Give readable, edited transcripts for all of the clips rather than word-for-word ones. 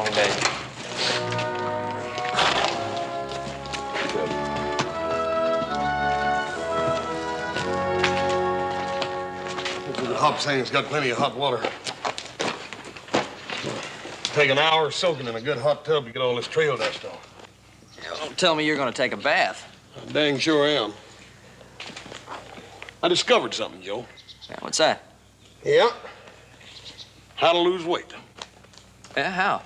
long day. The hop thing's got plenty of hot water. Take an hour soaking in a good hot tub to get all this trail dust off. Don't tell me you're going to take a bath. I dang sure am. I discovered something, Joe. Yeah, what's that? Yeah. How to lose weight. Yeah, how?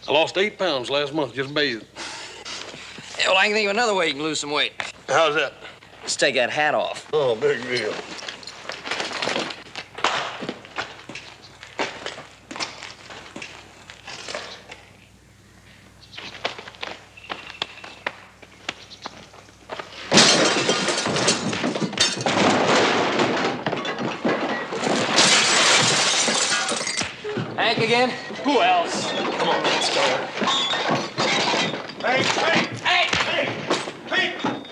I lost 8 pounds last month just bathing. Yeah, well, I can think of another way you can lose some weight. How's that? Just take that hat off. Oh, big deal. Hank again? Who else? Come on, let's go. Hey!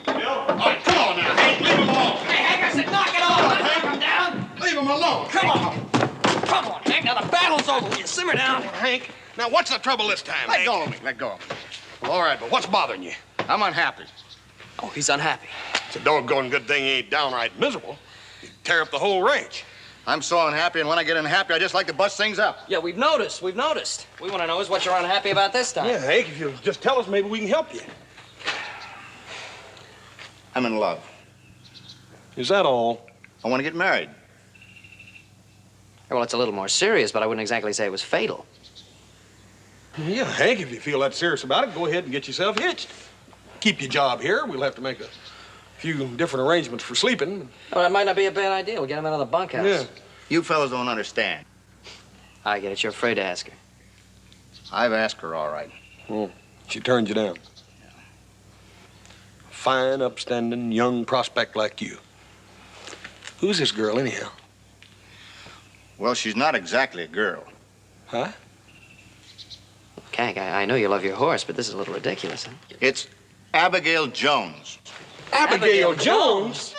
Bill? All right, come on now, Hank. Leave him alone. Hey, Hank, I said knock it off! Knock him down! Leave him alone. Come on! Come on, Hank, now the battle's over. Will you simmer down? Hank. Now, what's the trouble this time, Let Hank? go of me. Let go of me. Well, all right, but what's bothering you? I'm unhappy. Oh, he's unhappy. It's a doggone good thing he ain't downright miserable. He'd tear up the whole ranch. I'm so unhappy, and when I get unhappy, I just like to bust things up. Yeah, we've noticed. We want to know is what you're unhappy about this time. Yeah, Hank, if you'll just tell us, maybe we can help you. I'm in love. Is that all? I want to get married. Well, it's a little more serious, but I wouldn't exactly say it was fatal. Yeah, Hank, if you feel that serious about it, go ahead and get yourself hitched. Keep your job here. We'll have to make a few different arrangements for sleeping. Oh, that might not be a bad idea. We'll get him out of the bunkhouse. Yeah. You fellas don't understand. I get it. You're afraid to ask her. I've asked her all right. Well, she turned you down. A fine, upstanding, young prospect like you. Who's this girl, anyhow? Well, she's not exactly a girl. Huh? Hank, I know you love your horse, but this is a little ridiculous, huh? It's Abigail Jones. Abigail Jones?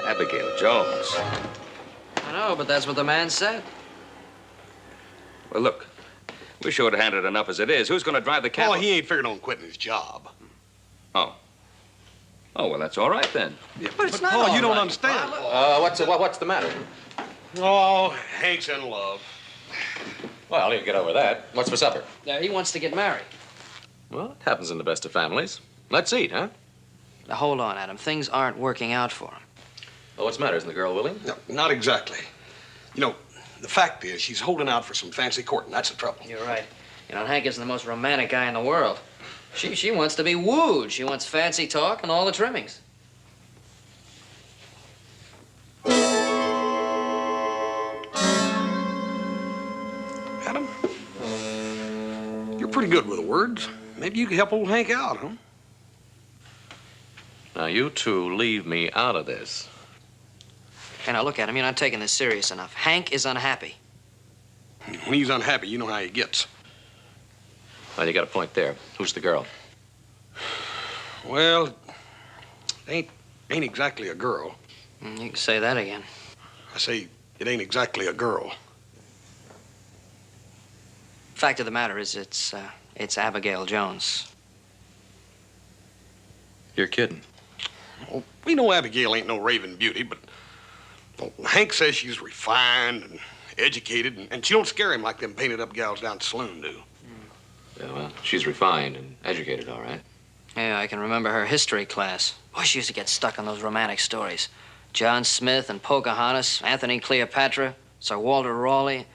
Abigail Jones. I know, but that's what the man said. Well, look, we're short-handed enough as it is. Who's going to drive the Oh, cattle? he ain't figured on quitting his job. Oh. Oh, well, that's all right then. Yeah, but Paul, you don't understand. What's the matter? Oh, Hank's in love. Well, you get over that. What's for supper? He wants to get married. Well, it happens in the best of families. Let's eat, huh? Now, hold on, Adam. Things aren't working out for him. Well, what's the matter? Isn't the girl willing? No, not exactly. You know, the fact is she's holding out for some fancy courting. That's the trouble. You're right. You know, Hank isn't the most romantic guy in the world. She wants to be wooed. She wants fancy talk and all the trimmings. Adam, you're pretty good with the words. Maybe you could help old Hank out, huh? Now, you two leave me out of this. Hey, now look at him. You're not taking this serious enough. Hank is unhappy. When he's unhappy, you know how he gets. Well, you got a point there. Who's the girl? Well, it ain't exactly a girl. You can say that again. I say it ain't exactly a girl. Fact of the matter is, it's Abigail Jones. You're kidding. Well, we know Abigail ain't no raving beauty, but well, Hank says she's refined and educated, and she don't scare him like them painted-up gals down at the saloon do. Yeah, well, she's refined and educated, all right. Yeah, I can remember her history class. Boy, she used to get stuck on those romantic stories. John Smith and Pocahontas, Anthony Cleopatra, Sir Walter Raleigh.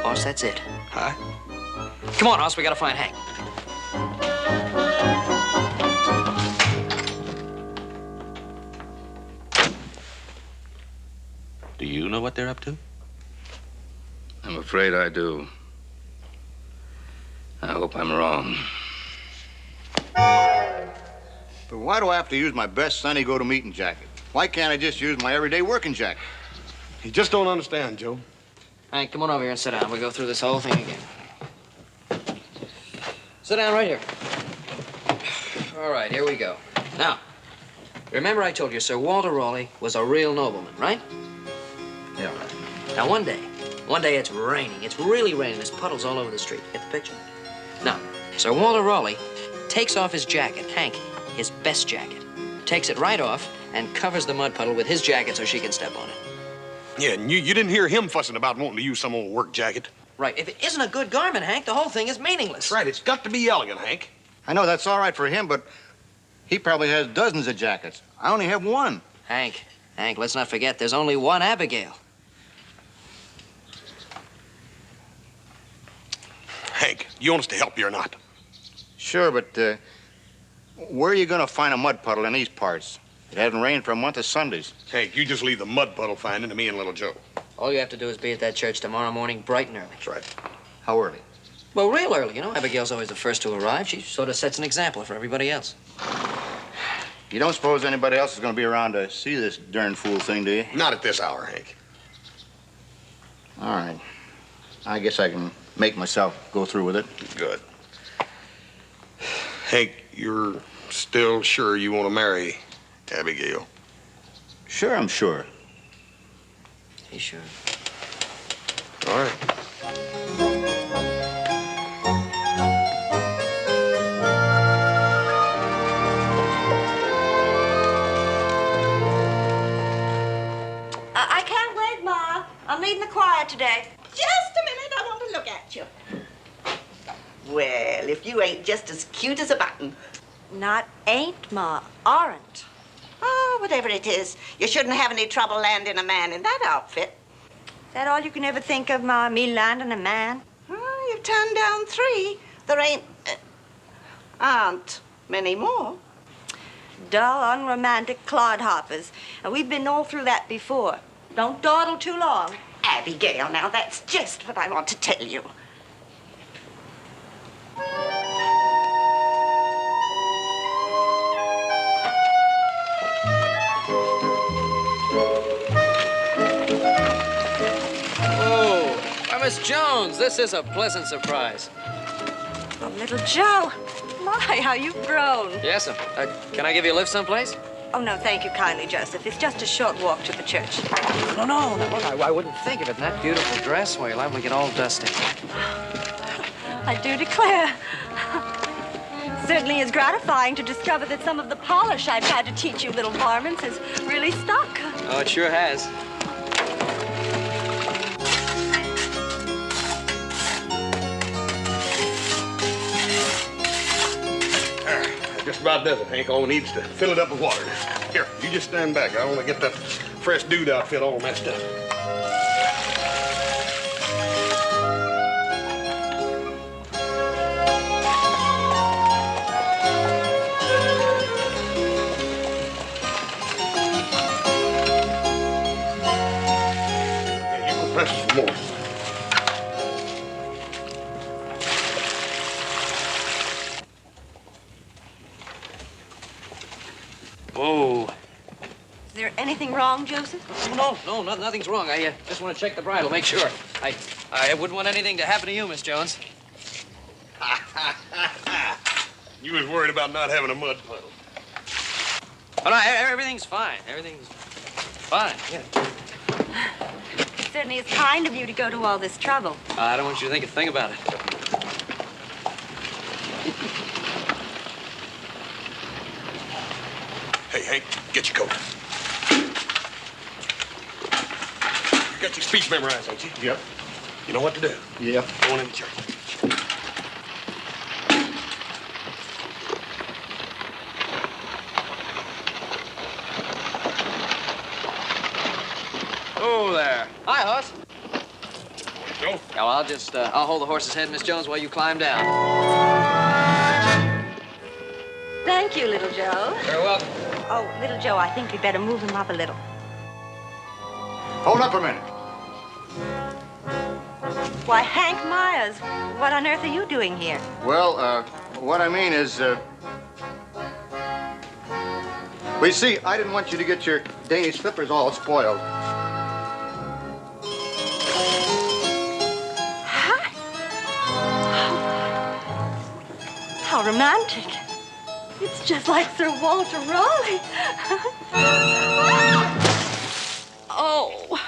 Boss, that's it. Huh? Come on, Hoss, we gotta find Hank. Do you know what they're up to? I'm afraid I do. I hope I'm wrong. But why do I have to use my best Sunday go-to-meeting jacket? Why can't I just use my everyday working jacket? You just don't understand, Joe. Hank, come on over here and sit down. We'll go through this whole thing again. Sit down right here. All right, here we go. Now, remember I told you Sir Walter Raleigh was a real nobleman, right? Yeah. Now, one day it's raining. It's really raining. There's puddles all over the street. Get the picture? Now, Sir Walter Raleigh takes off his jacket, Hank, his best jacket, takes it right off and covers the mud puddle with his jacket so she can step on it. Yeah, and you didn't hear him fussing about wanting to use some old work jacket. Right. If it isn't a good garment, Hank, the whole thing is meaningless. That's right. It's got to be elegant, Hank. I know that's all right for him, but he probably has dozens of jackets. I only have one. Hank, let's not forget there's only one Abigail. Hank, you want us to help you or not? Sure, but where are you going to find a mud puddle in these parts? It hasn't rained for a month of Sundays. Hank, you just leave the mud puddle finding to me and little Joe. All you have to do is be at that church tomorrow morning, bright and early. That's right. How early? Well, real early, you know. Abigail's always the first to arrive. She sort of sets an example for everybody else. You don't suppose anybody else is going to be around to see this darn fool thing, do you? Not at this hour, Hank. All right. I guess I can make myself go through with it. Good. Hank, you're still sure you want to marry Abigail? Sure, I'm sure. He's sure. All right. I can't wait, Ma. I'm leading the choir today. Just a minute, I want to look at you. Well, if you ain't just as cute as a button. Not ain't, Ma. Aren't. Oh, whatever it is, you shouldn't have any trouble landing a man in that outfit. Is that all you can ever think of, Ma? Me landing a man? Oh, you've turned down 3. There aren't many more. Dull, unromantic clodhoppers. And we've been all through that before. Don't dawdle too long. Abigail, now that's just what I want to tell you. Oh, why, Miss Jones, this is a pleasant surprise. Oh, little Joe. My, how you've grown. Yes, can I give you a lift someplace? Oh, no, thank you kindly, Joseph. It's just a short walk to the church. No, I wouldn't think of it in that beautiful dress where you're liable to get all dusty. I do declare. Certainly is gratifying to discover that some of the polish I tried to teach you little varmints has really stuck. Oh, it sure has. That just about does it, Hank. All we need is to fill it up with water. Here, you just stand back. I want to get that fresh dude outfit all messed up. Yeah, you go press some more. Whoa. Is there anything wrong, Joseph? No, nothing's wrong. I just want to check the bridle, make sure. I wouldn't want anything to happen to you, Miss Jones. You was worried about not having a mud puddle. Oh, no, everything's fine. Everything's fine, yeah. It certainly is kind of you to go to all this trouble. I don't want you to think a thing about it. Hey, Hank, get your coat. You got your speech memorized, don't you? Yep. You know what to do. Yeah. Go on in the church. Oh, there. Hi, Hoss. Joe. Yeah, well, I'll hold the horse's head, Miss Jones, while you climb down. Thank you, little Joe. Very welcome. Oh, little Joe, I think we better move him up a little. Hold up a minute. Why, Hank Myers, what on earth are you doing here? Well, what I mean is, well, you see, I didn't want you to get your Danish slippers all spoiled. How romantic. It's just like Sir Walter Raleigh. Oh,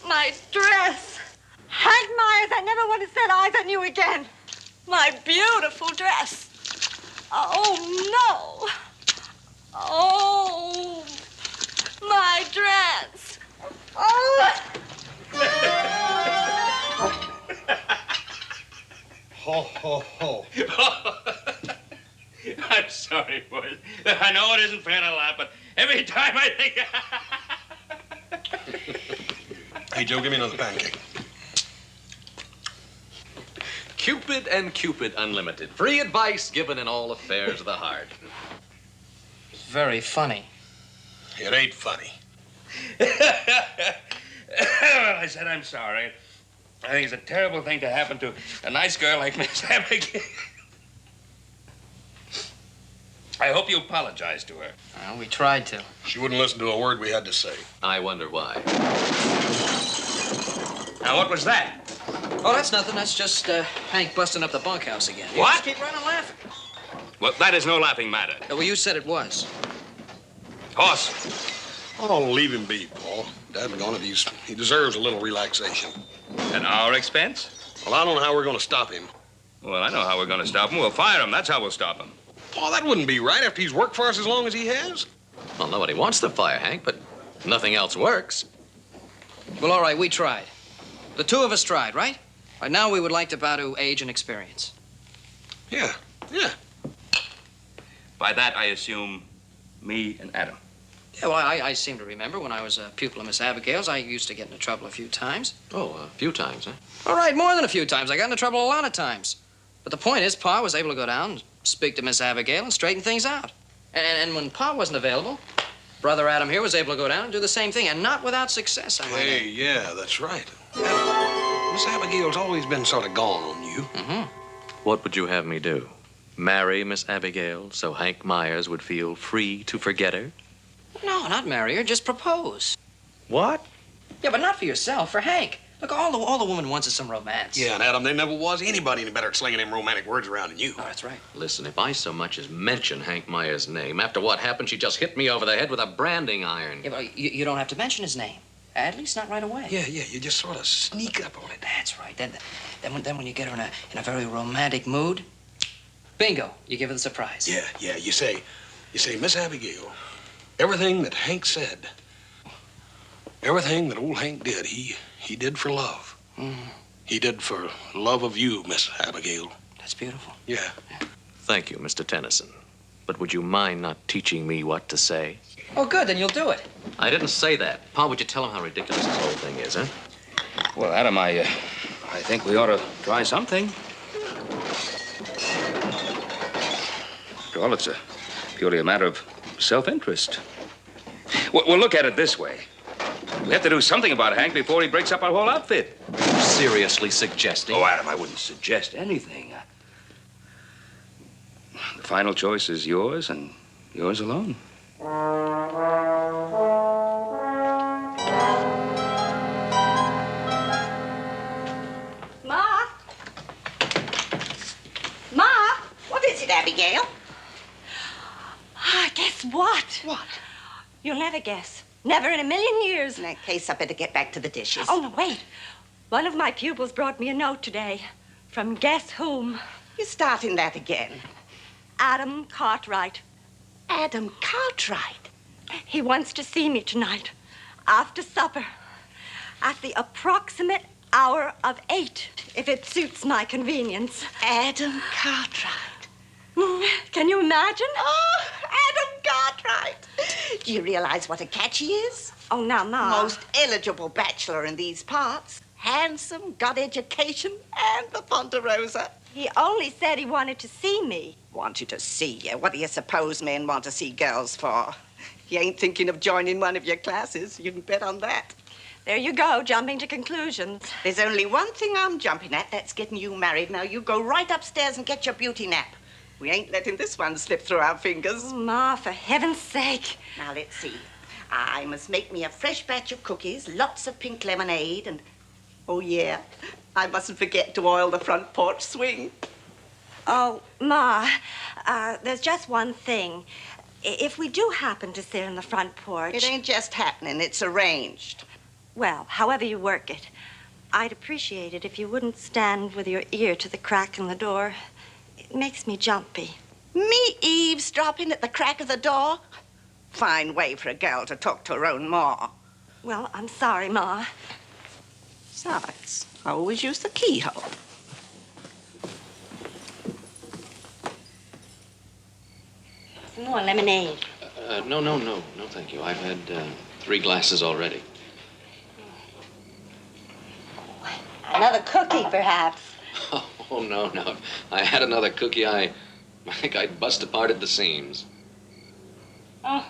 my dress. Hank Myers, I never want to set eyes on you again. My beautiful dress. Oh, no. Oh, my dress. Oh. Ho, ho, ho. I'm sorry, boys. I know it isn't fair to laugh, but every time I think... Hey, Joe, give me another pancake. Cupid and Cupid Unlimited. Free advice given in all affairs of the heart. Very funny. It ain't funny. Well, I said I'm sorry. I think it's a terrible thing to happen to a nice girl like Miss Abigail. I hope you apologize to her. Well, we tried to. She wouldn't listen to a word we had to say. I wonder why. Now, what was that? Oh, that's nothing. That's just Hank busting up the bunkhouse again. You What? just keep running laughing. Well, that is no laughing matter. Well, you said it was. Horse, Oh, leave him be, Paul. Daggone it, he deserves a little relaxation. at our expense? Well, I don't know how we're going to stop him. Well, I know how we're going to stop him. We'll fire him. That's how we'll stop him. Paul, that wouldn't be right after he's worked for us as long as he has. Well, nobody wants to fire Hank, but nothing else works. Well, all right, we tried. The two of us tried, right? Right now, we would like to bow to age and experience. Yeah. By that, I assume me and Adam. Yeah, well, I seem to remember when I was a pupil of Miss Abigail's, I used to get into trouble a few times. Oh, a few times, huh? All right, more than a few times. I got into trouble a lot of times. But the point is, Pa was able to go down and speak to Miss Abigail and straighten things out. And when Pa wasn't available, Brother Adam here was able to go down and do the same thing, and not without success, I might add. Hey, yeah, that's right. Adam, Miss Abigail's always been sort of gone on you. Mm-hmm. What would you have me do? Marry Miss Abigail so Hank Myers would feel free to forget her? No, not marry her, just propose. What? Yeah, but not for yourself, for Hank. Look, all the woman wants is some romance. Yeah, and Adam, there never was anybody any better at slinging them romantic words around than you. Oh, that's right. Listen, if I so much as mention Hank Myers' name, after what happened, she just hit me over the head with a branding iron. Yeah, but you don't have to mention his name. At least not right away. Yeah, you just sort of sneak up on it. That's right. Then when you get her in a very romantic mood, bingo, you give her the surprise. Yeah, you say, Miss Abigail, everything that Hank said, everything that old Hank did, he did for love. He did for love of you, Miss Abigail. That's beautiful. Yeah. Thank you, Mr. Tennyson. But would you mind not teaching me what to say? Oh, good, then you'll do it. I didn't say that. Pa, would you tell him how ridiculous this whole thing is, huh? Well, Adam, I think we ought to try something. After all, it's purely a matter of self-interest. Well, look at it this way. We have to do something about Hank before he breaks up our whole outfit. Seriously suggesting? Oh, Adam, I wouldn't suggest anything. The final choice is yours and yours alone. Ma? Ma? What is it, Abigail? Ah, guess what? What? You'll never guess. Never in a million years. In that case, I better get back to the dishes. Oh, no, wait. One of my pupils brought me a note today. From guess whom? You're starting that again. Adam Cartwright. Adam Cartwright. He wants to see me tonight, after supper, at the approximate hour of 8, if it suits my convenience. Adam Cartwright. Can you imagine? Oh, Adam Cartwright. Do you realize what a catch he is? Oh, now, Ma. Most eligible bachelor in these parts. Handsome, got education, and the Ponderosa. He only said he wanted to see me. Wanted to see you. What do you suppose men want to see girls for? He ain't thinking of joining one of your classes. You can bet on that. There you go, jumping to conclusions. There's only one thing I'm jumping at. That's getting you married. Now, you go right upstairs and get your beauty nap. We ain't letting this one slip through our fingers. Oh, Ma, for heaven's sake. Now, let's see. I must make me a fresh batch of cookies, lots of pink lemonade, and... oh, yeah, I mustn't forget to oil the front porch swing. Oh, Ma, there's just one thing. If we do happen to sit on the front porch... It ain't just happening. It's arranged. Well, however you work it, I'd appreciate it if you wouldn't stand with your ear to the crack in the door. It makes me jumpy. Me eavesdropping at the crack of the door? Fine way for a girl to talk to her own ma. Well, I'm sorry, Ma. Besides, I always use the keyhole. Some more lemonade. No, thank you. I've had 3 glasses already. Another cookie, perhaps. Oh, no. If I had another cookie, I think I'd bust apart at the seams. Oh.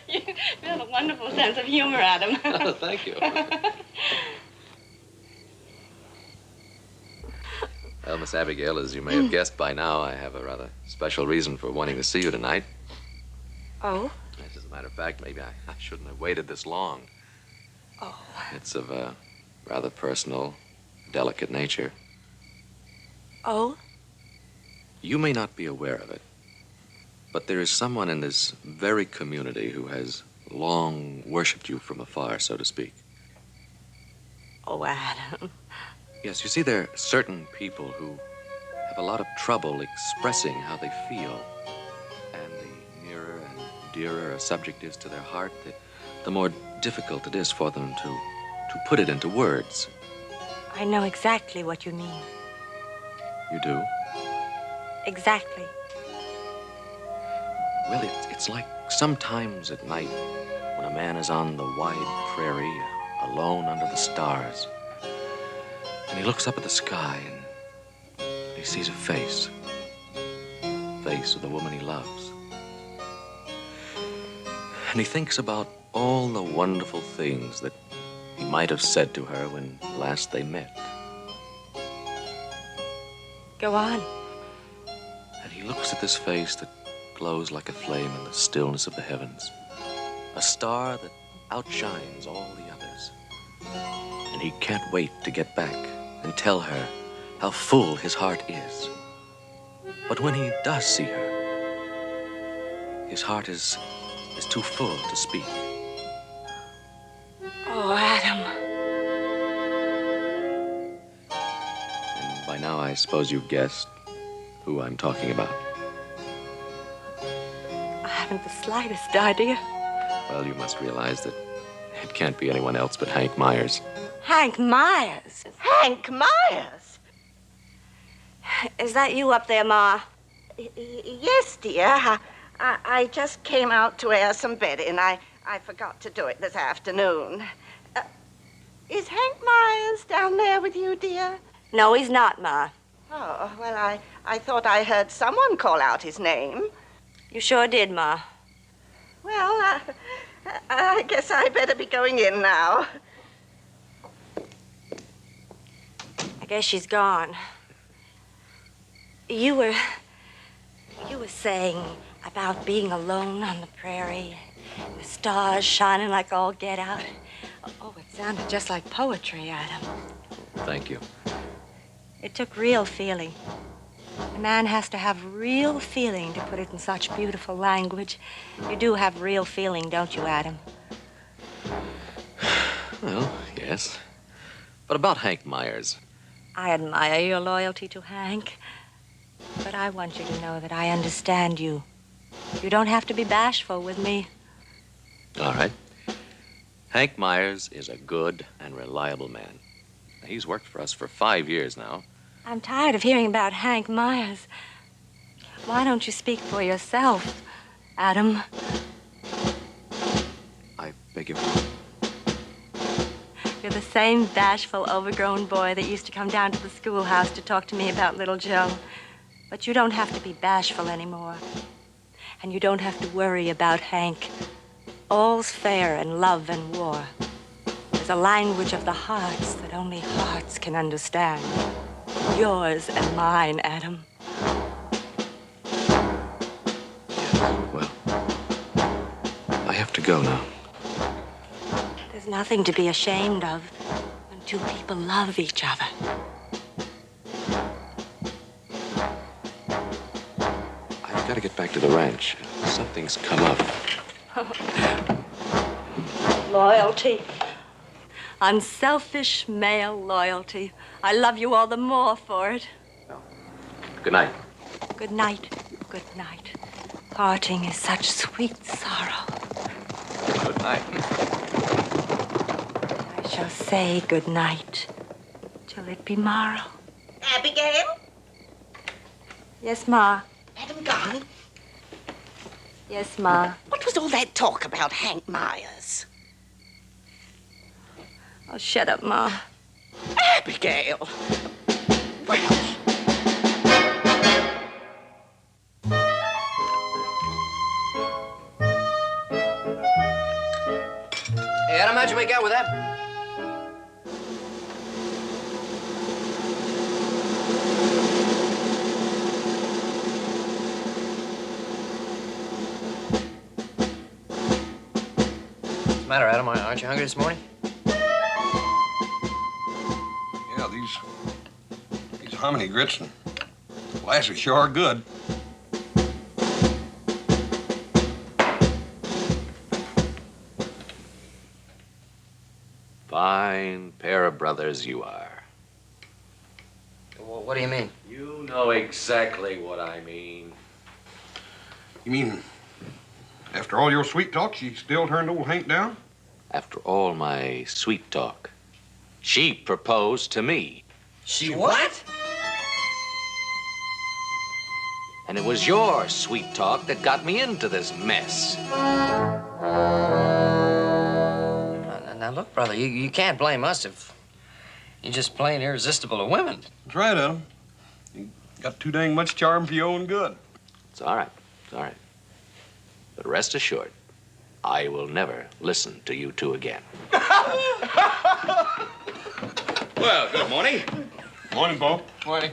You have a wonderful sense of humor, Adam. Oh, thank you. Well, Miss Abigail, as you may have guessed by now, I have a rather special reason for wanting to see you tonight. Oh? As a matter of fact, maybe I shouldn't have waited this long. Oh. It's of a rather personal, delicate nature. Oh? You may not be aware of it, but there is someone in this very community who has long worshipped you from afar, so to speak. Oh, Adam. Yes, you see, there are certain people who have a lot of trouble expressing how they feel. And the nearer and dearer a subject is to their heart, the more difficult it is for them to put it into words. I know exactly what you mean. You do? Exactly. Well, it's like sometimes at night when a man is on the wide prairie, alone under the stars, and he looks up at the sky and he sees a face of the woman he loves. And he thinks about all the wonderful things that he might have said to her when last they met. Go on. And he looks at this face that glows like a flame in the stillness of the heavens, a star that outshines all the others. And he can't wait to get back and tell her how full his heart is. But when he does see her, his heart is too full to speak. Oh, Adam. And by now, I suppose you've guessed who I'm talking about. I haven't the slightest idea. Well, you must realize that it can't be anyone else but Hank Myers. Hank Myers? Hank Myers? Is that you up there, Ma? Yes, dear. I just came out to air some bedding. I forgot to do it this afternoon. Is Hank Myers down there with you, dear? No, he's not, Ma. Oh, well, I thought I heard someone call out his name. You sure did, Ma. Well, I guess I better be going in now. I guess she's gone. You were saying about being alone on the prairie, the stars shining like all get out. Oh, it sounded just like poetry, Adam. Thank you. It took real feeling. A man has to have real feeling to put it in such beautiful language. You do have real feeling, don't you, Adam? Well, yes. But about Hank Myers. I admire your loyalty to Hank. But I want you to know that I understand you. You don't have to be bashful with me. All right. Hank Myers is a good and reliable man. He's worked for us for 5 years now. I'm tired of hearing about Hank Myers. Why don't you speak for yourself, Adam? I beg your pardon. You're the same bashful, overgrown boy that used to come down to the schoolhouse to talk to me about little Joe. But you don't have to be bashful anymore. And you don't have to worry about Hank. All's fair in love and war. There's a language of the hearts that only hearts can understand. Yours and mine, Adam. Well, I have to go now. There's nothing to be ashamed of when two people love each other. I've got to get back to the ranch. Something's come up. Loyalty. Unselfish male loyalty. I love you all the more for it. Good night. Good night. Good night. Parting is such sweet sorrow. Good night. I shall say good night till it be morrow. Abigail? Yes, Ma. Adam gone? Yes, Ma. What was all that talk about Hank Myers? Oh, shut up, Ma. Abigail! Well, Hey, Adam, how'd you make out with that? What's the matter, Adam? Aren't you hungry this morning? Yeah, these hominy grits and molasses sure are good. Fine pair of brothers you are. Well, what do you mean? You know exactly what I mean. You mean, after all your sweet talk, she still turned old Hank down? After all my sweet talk, she proposed to me. She what? And it was your sweet talk that got me into this mess. Now, look, brother, you can't blame us if you're just plain irresistible to women. That's right, Adam. You got too dang much charm for your own good. It's all right. It's all right. But rest assured, I will never listen to you two again. Well, good morning. Morning, Bo. Morning.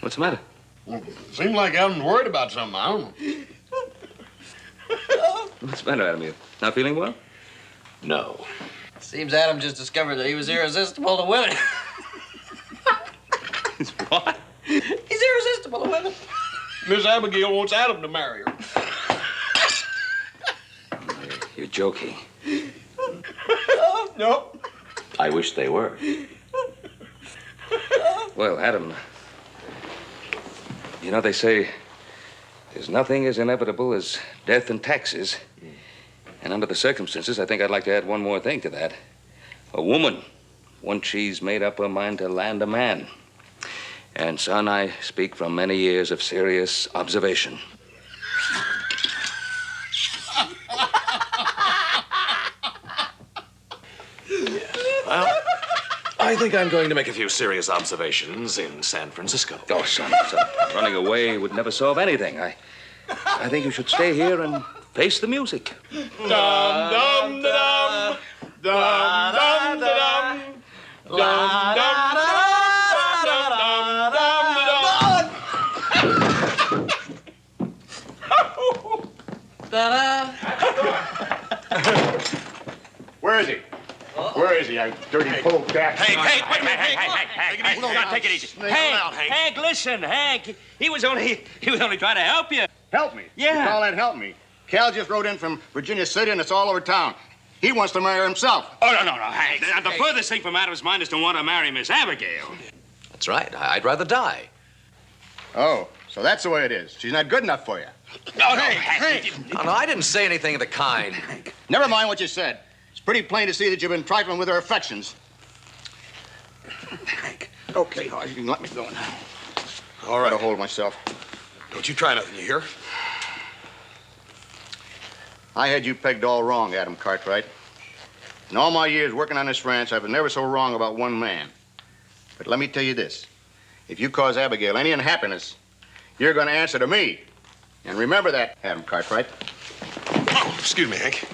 What's the matter? Seems like Adam's worried about something. I don't know. What's the matter, Adam? You not feeling well? No. Seems Adam just discovered that he was irresistible to women. What? He's irresistible to women. Miss Abigail wants Adam to marry her. You're joking. Nope. I wish they were. Well, Adam, you know, they say there's nothing as inevitable as death and taxes. And under the circumstances, I think I'd like to add one more thing to that. A woman, once she's made up her mind to land a man. And, son, I speak from many years of serious observation. Well, I think I'm going to make a few serious observations in San Francisco. Oh, son, running away would never solve anything. I think you should stay here and face the music. Dum dum dum dum dum dum dum dum dum. Where is he? Where is he, you dirty polecat? Hank, wait a minute, Hank. Take it easy. Now, take it easy. Hank, listen, Hank. He was only trying to help you. Help me? Yeah. You call that help me? Cal just rode in from Virginia City, and it's all over town. He wants to marry himself. Oh, no, Hank. The furthest thing from Adam's mind is to want to marry Miss Abigail. That's right. I'd rather die. Oh, so that's the way it is. She's not good enough for you. Oh, Hank. No, I didn't say anything of the kind. Never mind what you said. It's pretty plain to see that you've been trifling with her affections. Hank. Okay, Hoss, you can let me go now. All right. Gotta hold myself. Don't you try nothing, you hear? I had you pegged all wrong, Adam Cartwright. In all my years working on this ranch, I've been never so wrong about one man. But let me tell you this. If you cause Abigail any unhappiness, you're going to answer to me. And remember that, Adam Cartwright. Oh, excuse me, Hank.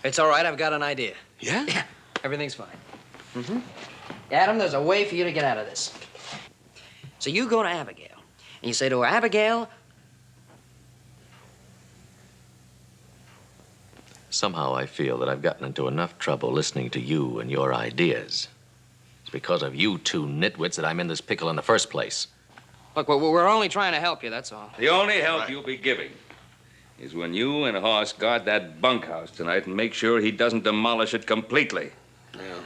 It's all right. I've got an idea. Yeah? Yeah. Everything's fine. Mm-hmm. Adam, there's a way for you to get out of this. So you go to Abigail, and you say to her, Abigail, Somehow I feel that I've gotten into enough trouble listening to you and your ideas. It's because of you two nitwits that I'm in this pickle in the first place. look, we're only trying to help you, that's all. The only help you'll be giving is when you and Hoss guard that bunkhouse tonight and make sure he doesn't demolish it completely. Yeah.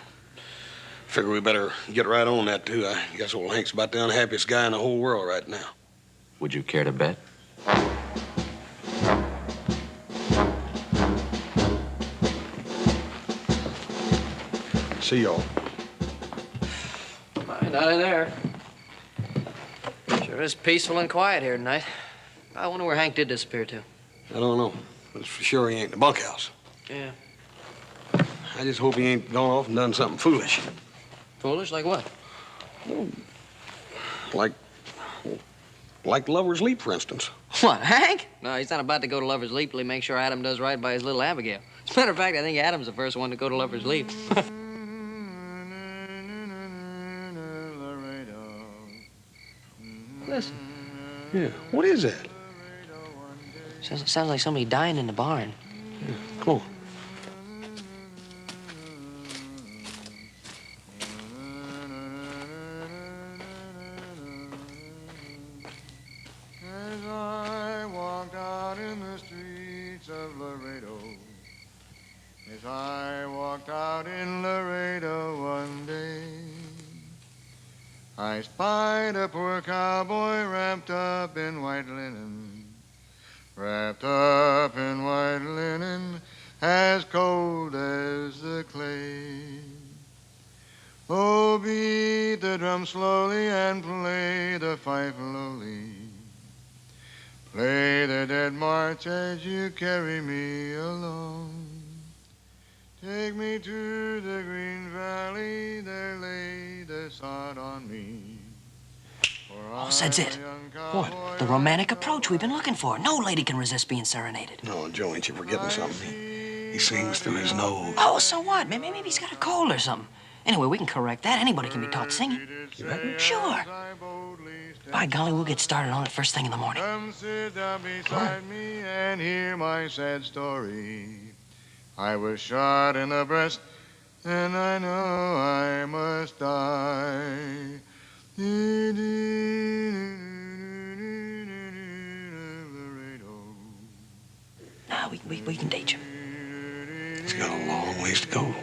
Figure we better get right on that, too. I guess old Hank's about the unhappiest guy in the whole world right now. Would you care to bet? See y'all. Not in there. Sure is peaceful and quiet here tonight. I wonder where Hank did disappear to. I don't know, but it's for sure he ain't in the bunkhouse. Yeah. I just hope he ain't gone off and done something foolish. Foolish? Like what? Like Lover's Leap, for instance. What, Hank? No, he's not about to go to Lover's Leap till he makes sure Adam does right by his little Abigail. As a matter of fact, I think Adam's the first one to go to Lover's Leap. Listen. Yeah, what is that? Sounds like somebody dying in the barn. Yeah, come on. As I walked out in the streets of Laredo, as I walked out in Laredo one day, I spied a poor cowboy wrapped up in white linen, wrapped up in white linen, as cold as the clay. Oh, beat the drum slowly and play the fife lowly. Play the dead march as you carry me along. Take me to the green valley, there lay the sod on me. Oh, that's it. What? The romantic approach we've been looking for. No lady can resist being serenaded. No, Joe, ain't you forgetting something? He sings through his nose. Oh, so what? Maybe he's got a cold or something. Anyway, we can correct that. Anybody can be taught singing. You reckon? Sure. By golly, we'll get started on it first thing in the morning. Come sit down beside me and hear my sad story. I was shot in the breast, and I know I must die. Nah, we can teach him. He's got a long ways to go.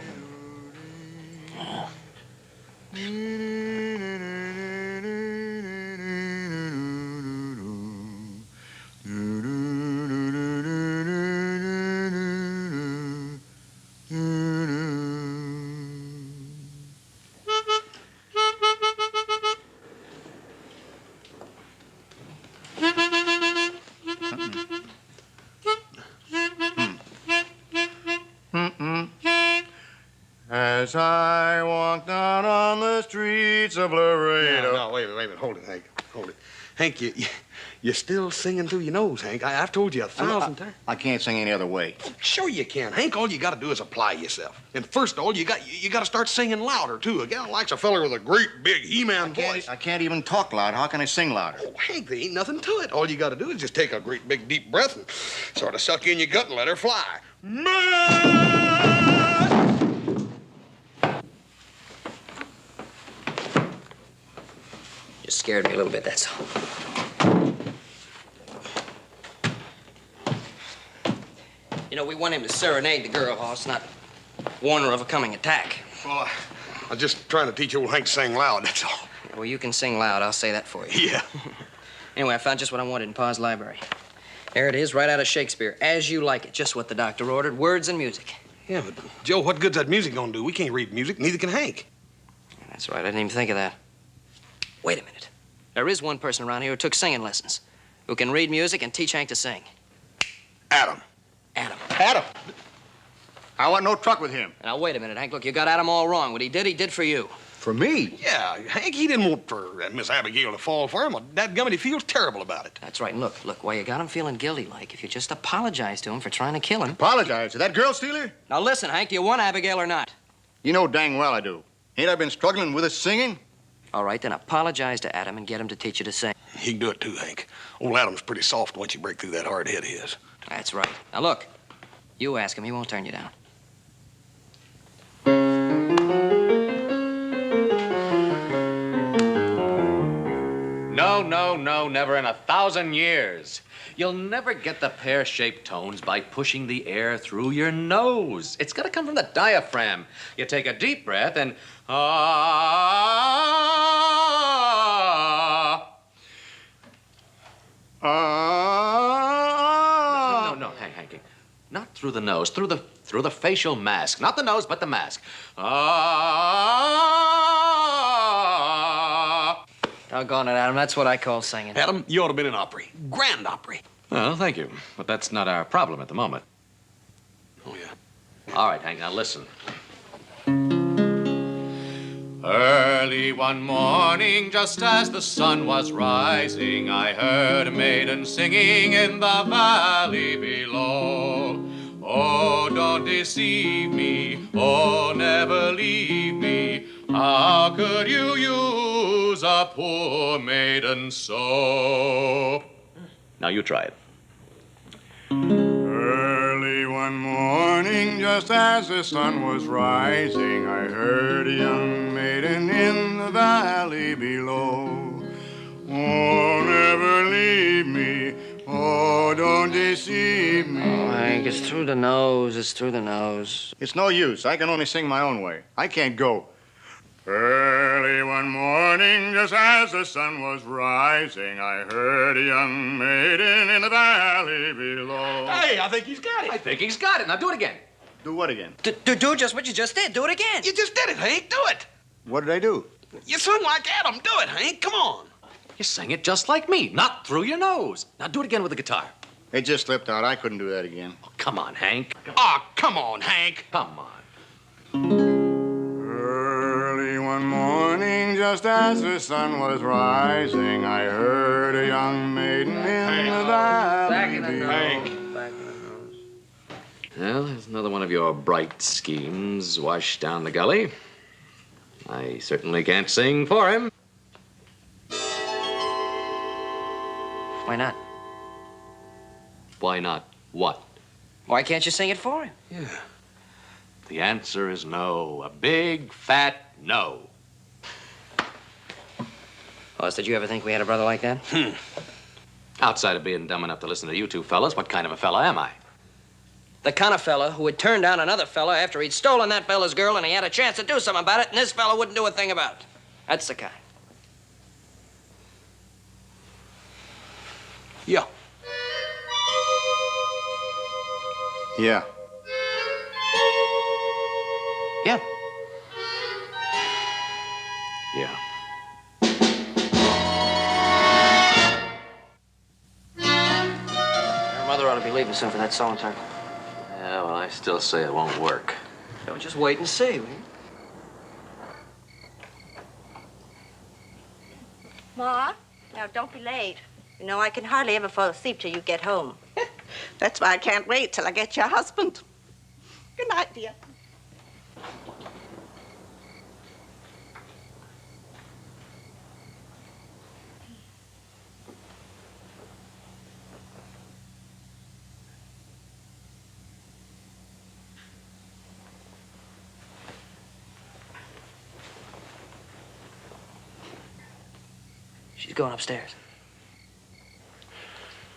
As I walked down on the streets of Laredo. No, wait a minute. Hold it, Hank. Hold it. Hank, you're still singing through your nose, Hank. I've told you 1,000 times. I can't sing any other way. Sure you can, Hank. All you got to do is apply yourself. And first of all, you got to start singing louder, too. A gal likes a feller with a great, big He-Man voice. I can't even talk loud. How can I sing louder? Oh, Hank, there ain't nothing to it. All you got to do is just take a great, big, deep breath and sort of suck in your gut and let her fly. Just scared me a little bit, that's all. You know, we want him to serenade the girl, Hoss, not warn her of a coming attack. Well, I was just trying to teach old Hank to sing loud, that's all. Well, you can sing loud. I'll say that for you. Yeah. Anyway, I found just what I wanted in Pa's library. There it is, right out of Shakespeare. As You Like It. Just what the doctor ordered. Words and music. Yeah, but, Joe, what good's that music gonna do? We can't read music, neither can Hank. That's right. I didn't even think of that. Wait a minute. There is one person around here who took singing lessons, who can read music and teach Hank to sing. Adam. Adam. Adam! I want no truck with him. Now, wait a minute, Hank. Look, you got Adam all wrong. What he did for you. For me? Yeah, Hank, he didn't want for Miss Abigail to fall for him. Well, dadgummit, he feels terrible about it. That's right. And look, why you got him feeling guilty like, if you just apologize to him for trying to kill him. Apologize to that girl stealer? Now, listen, Hank, do you want Abigail or not? You know dang well I do. Ain't I been struggling with his singing? All right, then apologize to Adam and get him to teach you to sing. He can do it too, Hank. Old Adam's pretty soft once you break through that hard head of his. That's right. Now, look, you ask him. He won't turn you down. No, never in 1,000 years. You'll never get the pear-shaped tones by pushing the air through your nose. It's got to come from the diaphragm. You take a deep breath and No, Hank. Not through the nose, through the facial mask. Not the nose, but the mask. Doggone it, Adam. That's what I call singing. Adam, you ought to have been in Opry. Grand Opry. Well, thank you. But that's not our problem at the moment. Oh, yeah. All right, Hank, now listen. Early one morning, just as the sun was rising, I heard a maiden singing in the valley below. Oh, don't deceive me, oh, never leave me. How could you use a poor maiden so? Now you try it. Early one morning, just as the sun was rising, I heard a young maiden in the valley below. Oh, never leave me. Oh, don't deceive me. Oh, Hank, it's through the nose. It's through the nose. It's no use. I can only sing my own way. I can't go. Early one morning, just as the sun was rising, I heard a young maiden in the valley below. Hey, I think he's got it. I think he's got it. Now do it again. Do what again? Do just what you just did. Do it again. You just did it, Hank. Do it. What did I do? You sung like Adam. Do it, Hank. Come on. You sang it just like me, not through your nose. Now do it again with the guitar. It just slipped out. I couldn't do that again. Oh, come on, Hank. Oh, come on, Hank. Come on. Early one morning, just as the sun was rising, I heard a young maiden in the valley below. Well, there's another one of your bright schemes washed down the gully. I certainly can't sing for him. Why not? Why not what? Why can't you sing it for him? Yeah. The answer is no. A big, fat no. Hoss, did you ever think we had a brother like that? Outside of being dumb enough to listen to you two fellas, what kind of a fella am I? The kind of fella who would turn down another fella after he'd stolen that fella's girl and he had a chance to do something about it, and this fella wouldn't do a thing about it. That's the kind. Yeah. Yeah. Yeah. Yeah. Your mother ought to be leaving soon for that sewing circle. Yeah, well, I still say it won't work. So just wait and see, will you? Ma, now don't be late. You know, I can hardly ever fall asleep till you get home. That's why I can't wait till I get your husband. Good night, dear. She's going upstairs.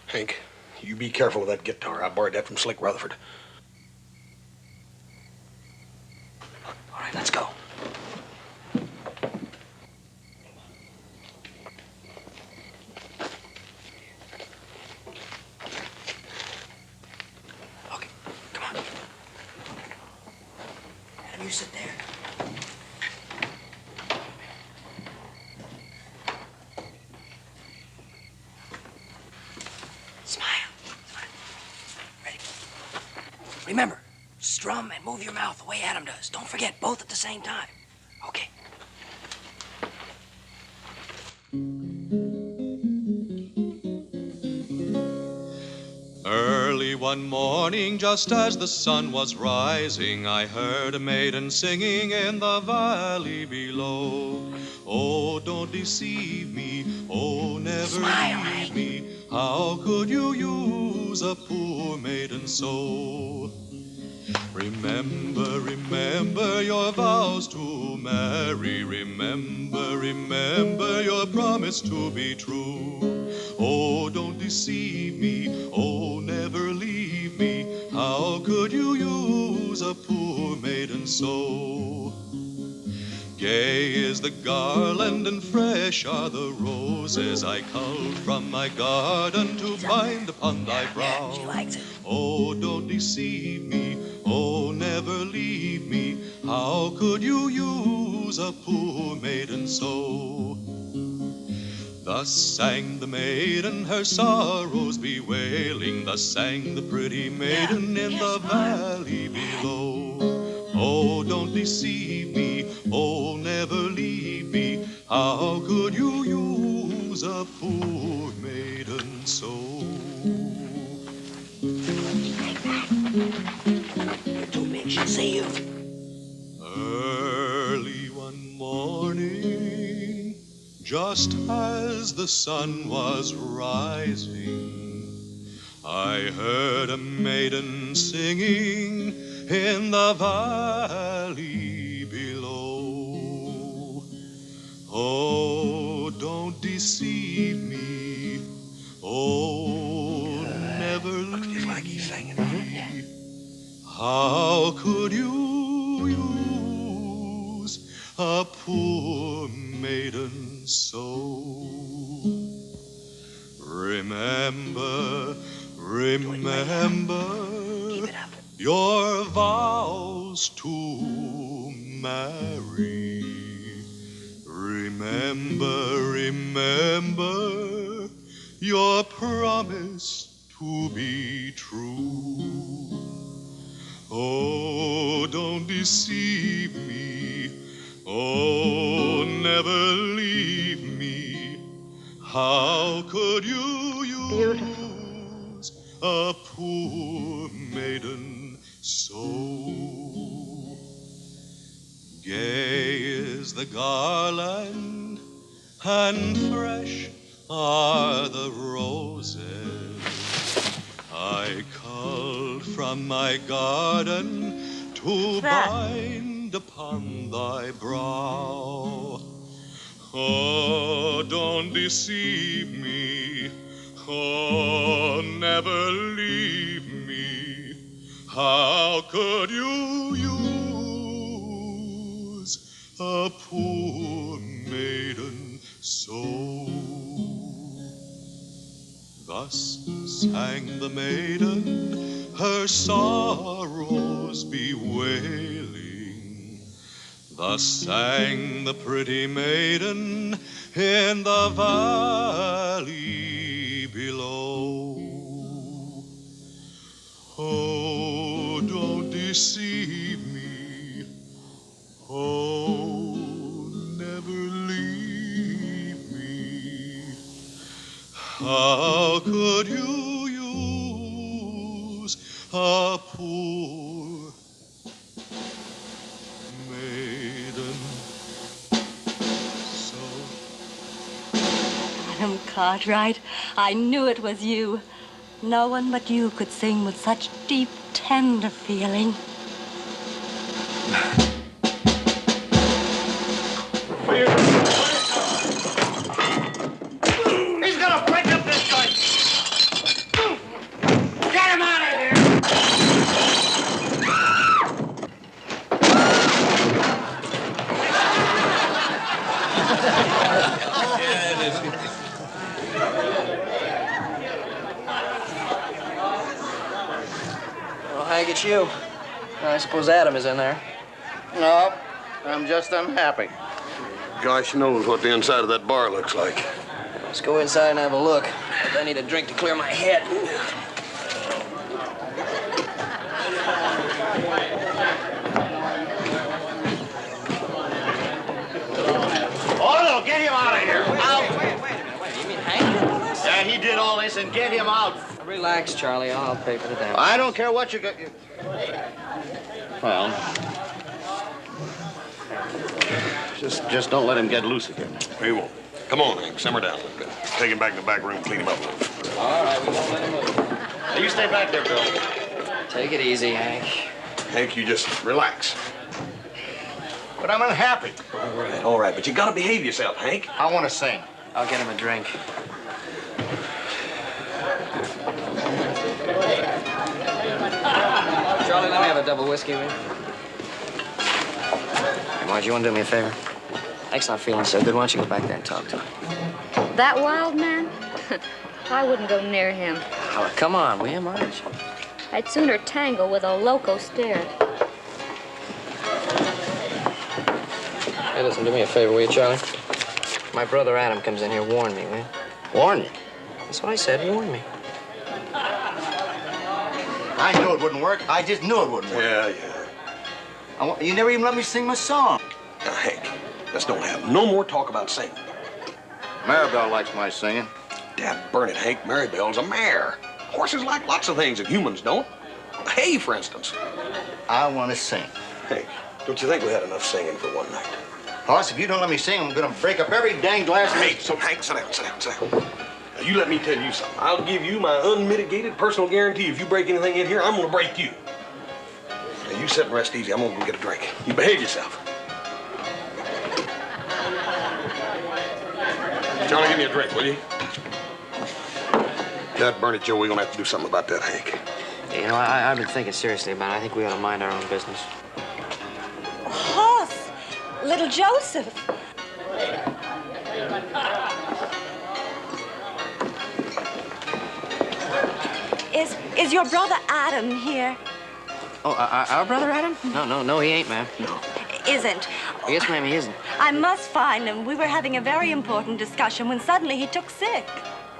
Hank, you be careful of that guitar. I borrowed that from Slick Rutherford. All right, let's go. You sit there. Smile. Ready? Remember, strum and move your mouth the way Adam does. Don't forget, both at the same time. Okay. Early one morning, just as the sun was rising, I heard a maiden singing in the valley below. Oh, don't deceive me, oh, never leave me. How could you use a poor maiden so? Remember, remember your vows to marry. Remember, remember your promise to be true. Oh, don't deceive me, oh, never leave me. How could you use a poor maiden so? Gay is the garland and fresh are the roses I culled from my garden to bind upon thy brow. She likes it. Oh, don't deceive me, oh, never leave me. How could you use a poor maiden so? Thus sang the maiden, her sorrows bewailing. Thus sang the pretty maiden in the valley below. Oh, don't deceive me, oh, never leave me. How could you use a poor maiden so? You're too big, she'll see you. Early one morning, just as the sun was rising, I heard a maiden singing in the valley below. Oh, don't deceive me, oh, never leave me. How could you use a poor maiden so? Remember, remember your vows to marry. Remember, remember your promise to be true. Oh, don't deceive me, oh, never leave me. How could you use a poor maiden so? Gay is the garland and fresh are the roses I culled from my garden to bind upon thy brow. Oh, don't deceive me, oh, never leave me. How could you use a poor maiden so? Thus sang the maiden, her sorrows bewailing. Thus sang the pretty maiden in the valley below. Oh, don't deceive me, oh, never leave me. How could you use a poor maiden so? Adam Cartwright, I knew it was you. No one but you could sing with such deep, tender feeling. He's gonna break up this joint! Get him out of here! Well, Hank, it's you. I suppose Adam is in there. No, I'm just unhappy. Gosh knows what the inside of that bar looks like. Let's go inside and have a look. I need a drink to clear my head. Oh, no, get him out of here. Out. Wait a minute. You mean Hank did all this? Yeah, he did all this, and get him out. Relax, Charlie. I'll pay for the damage. I don't care what you got. Well, just don't let him get loose again. We won't. Come on, Hank, simmer down a little bit. Take him back in the back room, clean him up a little. All right, we won't let him move. Now, you stay back there, Bill. Take it easy, Hank. Hank, you just relax. But I'm unhappy. All right, but you gotta behave yourself, Hank. I want to sing. I'll get him a drink. Charlie, let me have a double whiskey, will you? Hey, Marge, you want to do me a favor? Hank's not feeling so good. Why don't you go back there and talk to him? That wild man? I wouldn't go near him. Oh, come on, will you, Marge? I'd sooner tangle with a loco stare. Hey, listen, do me a favor, will you, Charlie? My brother Adam comes in here, warn me, will you? Warn you? That's what I said, warn me. I knew it wouldn't work. I just knew it wouldn't work. Yeah. You never even let me sing my song. Now, Hank, let's don't have no more talk about singing. Maribel likes my singing. Dad burn it, Hank. Maribel's a mare. Horses like lots of things that humans don't. Hay, for instance. I want to sing. Hank, don't you think we had enough singing for one night? Hoss, if you don't let me sing, I'm going to break up every dang glass. Hank, sit down. Now, you let me tell you something. I'll give you my unmitigated personal guarantee. If you break anything in here, I'm going to break you. Now, you sit and rest easy. I'm going to go get a drink. You behave yourself. Charlie, give me a drink, will you? God burn it, Joe. We're going to have to do something about that, Hank. You know, I've been thinking seriously about it. I think we ought to mind our own business. Hoss, little Joseph. Is your brother Adam here? Oh, our brother Adam? No, he ain't, ma'am. No. Isn't? Yes, ma'am, he isn't. I must find him. We were having a very important discussion when suddenly he took sick.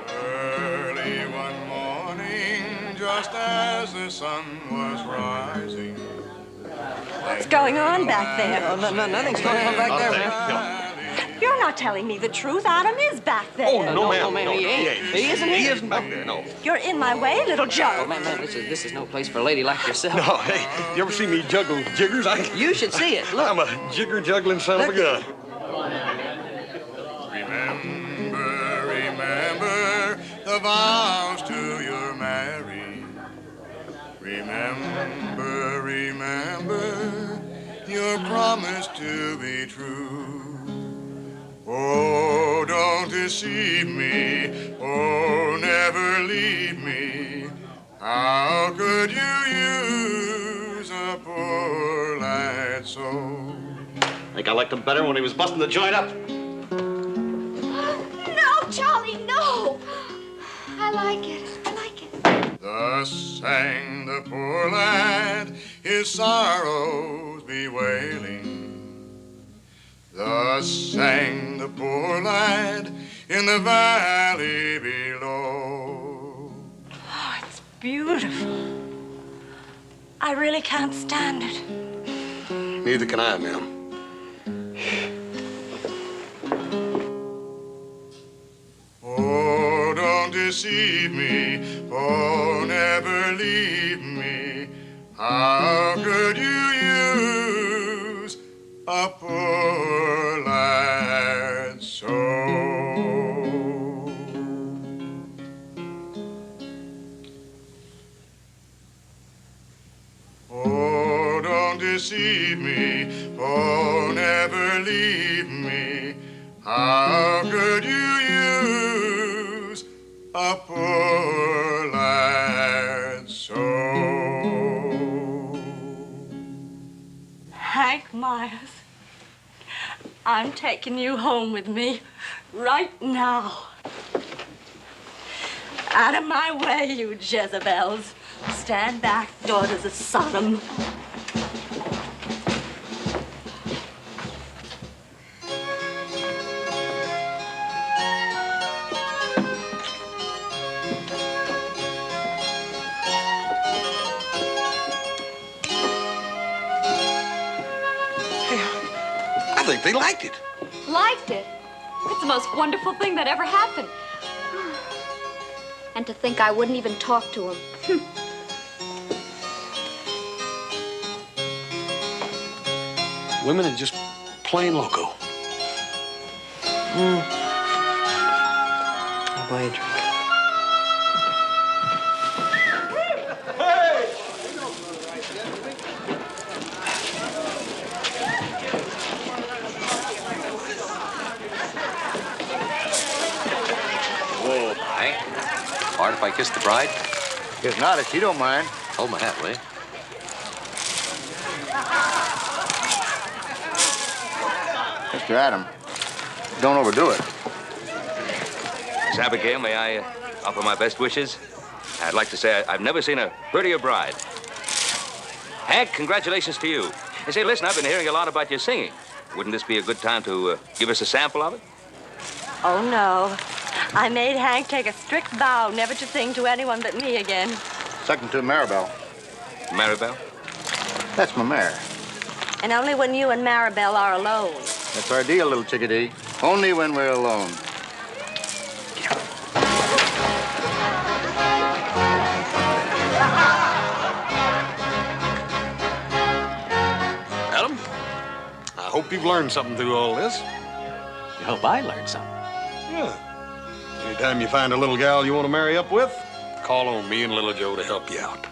Early one morning, just as the sun was rising. What's going on back there? No, nothing's going on back there, ma'am. You're not telling me the truth. Adam is back there. Oh, no, ma'am. He ain't. He isn't He here. isn't back there, no. You're in my way, little Joe. Oh, ma'am, this is no place for a lady like yourself. No, hey, you ever see me juggle jiggers? You should see it. Look. I'm a jigger-juggling son of a gun. Remember the vows to your married. Remember your promise to be true. Oh, don't deceive me. Oh, never leave me. How could you use a poor lad so? I think I liked him better when he was busting the joint up. No, Charlie, no! I like it. Thus sang the poor lad, his sorrows bewailing. Thus sang the poor lad in the valley below. Oh, it's beautiful. I really can't stand it. Neither can I, ma'am. Oh, don't deceive me. Oh, never leave me. How could you use a poor lad so? Oh, don't deceive me. Oh, never leave me. How could you use a poor lad so? Hank Myers, I'm taking you home with me right now. Out of my way, you Jezebels. Stand back, daughters of Sodom. they liked it. Liked it? It's the most wonderful thing that ever happened. And to think I wouldn't even talk to him. Women are just plain loco. I'll buy you a drink. Whoa, Hank. Hard if I kiss the bride? Guess not, if you don't mind. Hold my hat, will you? Mr. Adam, don't overdo it. Miss Abigail, may I offer my best wishes? I'd like to say I've never seen a prettier bride. Hank, congratulations to you. And say, listen, I've been hearing a lot about your singing. Wouldn't this be a good time to give us a sample of it? Oh, no. I made Hank take a strict vow never to sing to anyone but me again. Second to Maribel. Maribel? That's my mare. And only when you and Maribel are alone. That's our deal, little chickadee. Only when we're alone. Adam, I hope you've learned something through all this. I hope I learned something. Yeah. Anytime you find a little gal you want to marry up with, call on me and Little Joe to help you out.